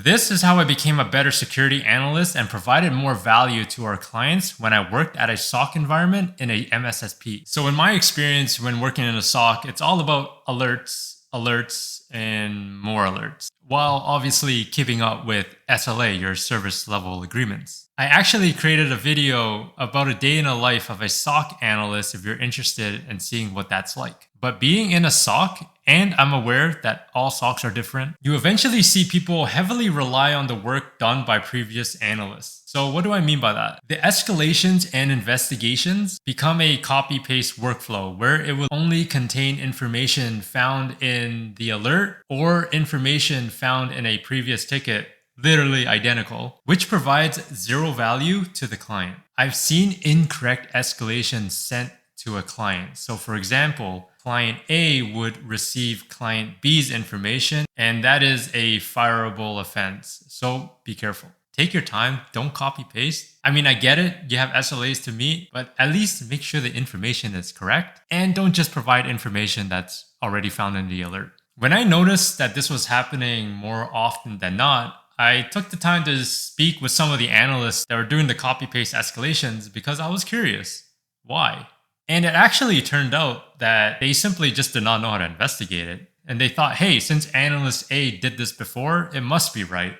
This is how I became a better security analyst and provided more value to our clients when I worked at a SOC environment in a MSSP. So in my experience when working in a SOC, it's all about alerts, and more alerts, while obviously keeping up with SLA, your service level agreements. I actually created a video about a day in the life of a SOC analyst if you're interested in seeing what that's like. But being in a SOC, and I'm aware that all SOCs are different, you eventually see people heavily rely on the work done by previous analysts. So what do I mean by that? The escalations and investigations become a copy-paste workflow where it will only contain information found in the alert or information found in a previous ticket, literally identical, which provides zero value to the client. I've seen incorrect escalations sent to a client. So for example, client A would receive client B's information, and that is a fireable offense. So be careful. Take your time, don't copy paste. I mean, I get it, you have SLAs to meet, but at least make sure the information is correct and don't just provide information that's already found in the alert. When I noticed that this was happening more often than not, I took the time to speak with some of the analysts that were doing the copy-paste escalations because I was curious. Why? And it actually turned out that they simply just did not know how to investigate it. And they thought, hey, since analyst A did this before, it must be right.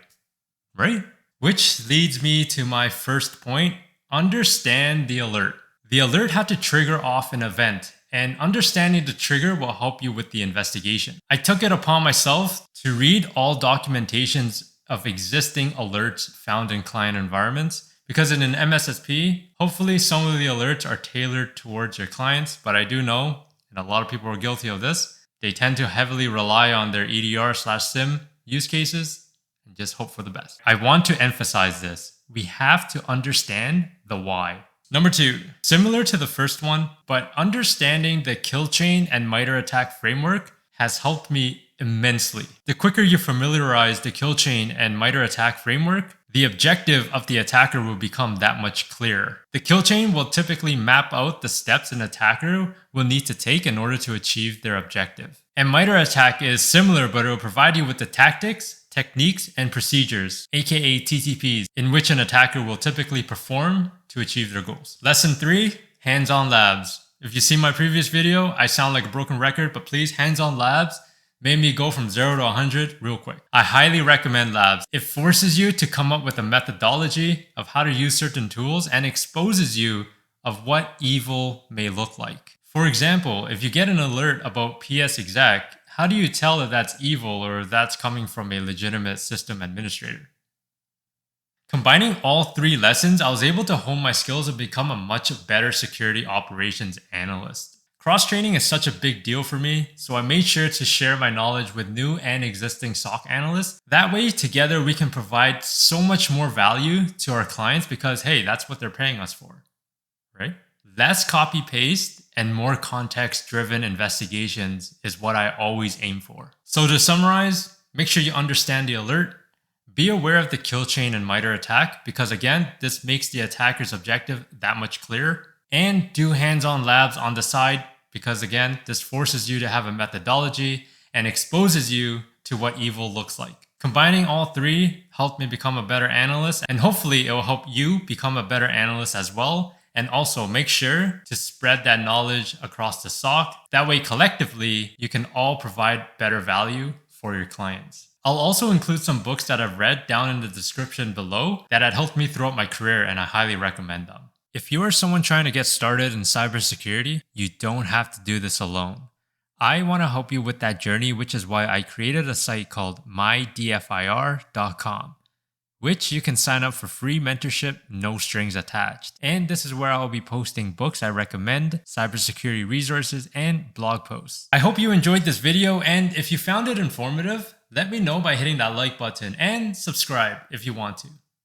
Right? Which leads me to my first point, understand the alert. The alert had to trigger off an event, and understanding the trigger will help you with the investigation. I took it upon myself to read all documentations of existing alerts found in client environments, because in an MSSP, hopefully some of the alerts are tailored towards your clients, but I do know, and a lot of people are guilty of this, they tend to heavily rely on their EDR/SIM use cases and just hope for the best. I want to emphasize this. We have to understand the why. Number 2, similar to the first one, but understanding the kill chain and MITRE ATT&CK framework has helped me immensely. The quicker you familiarize the kill chain and MITRE ATT&CK framework, the objective of the attacker will become that much clearer. The kill chain will typically map out the steps an attacker will need to take in order to achieve their objective. And MITRE ATT&CK is similar, but it will provide you with the tactics, techniques, and procedures, aka TTPs, in which an attacker will typically perform to achieve their goals. Lesson 3, hands-on labs. If you see my previous video, I sound like a broken record, but please, hands-on labs made me go from 0 to 100 real quick. I highly recommend labs. It forces you to come up with a methodology of how to use certain tools and exposes you of what evil may look like. For example, if you get an alert about PS exec, how do you tell if that's evil or that's coming from a legitimate system administrator? Combining all 3 lessons, I was able to hone my skills and become a much better security operations analyst. Cross-training is such a big deal for me, so I made sure to share my knowledge with new and existing SOC analysts. That way, together we can provide so much more value to our clients because, hey, that's what they're paying us for, right? Less copy-paste and more context-driven investigations is what I always aim for. So to summarize, make sure you understand the alert, be aware of the kill chain and MITRE ATT&CK because again, this makes the attacker's objective that much clearer, and do hands-on labs on the side because again, this forces you to have a methodology and exposes you to what evil looks like. Combining all 3 helped me become a better analyst, and hopefully it will help you become a better analyst as well. And also make sure to spread that knowledge across the SOC. That way collectively, you can all provide better value for your clients. I'll also include some books that I've read down in the description below that had helped me throughout my career, and I highly recommend them. If you are someone trying to get started in cybersecurity, you don't have to do this alone. I want to help you with that journey, which is why I created a site called MyDFIR.com, which you can sign up for free mentorship, no strings attached. And this is where I'll be posting books I recommend, cybersecurity resources, and blog posts. I hope you enjoyed this video, and if you found it informative, let me know by hitting that like button and subscribe if you want to.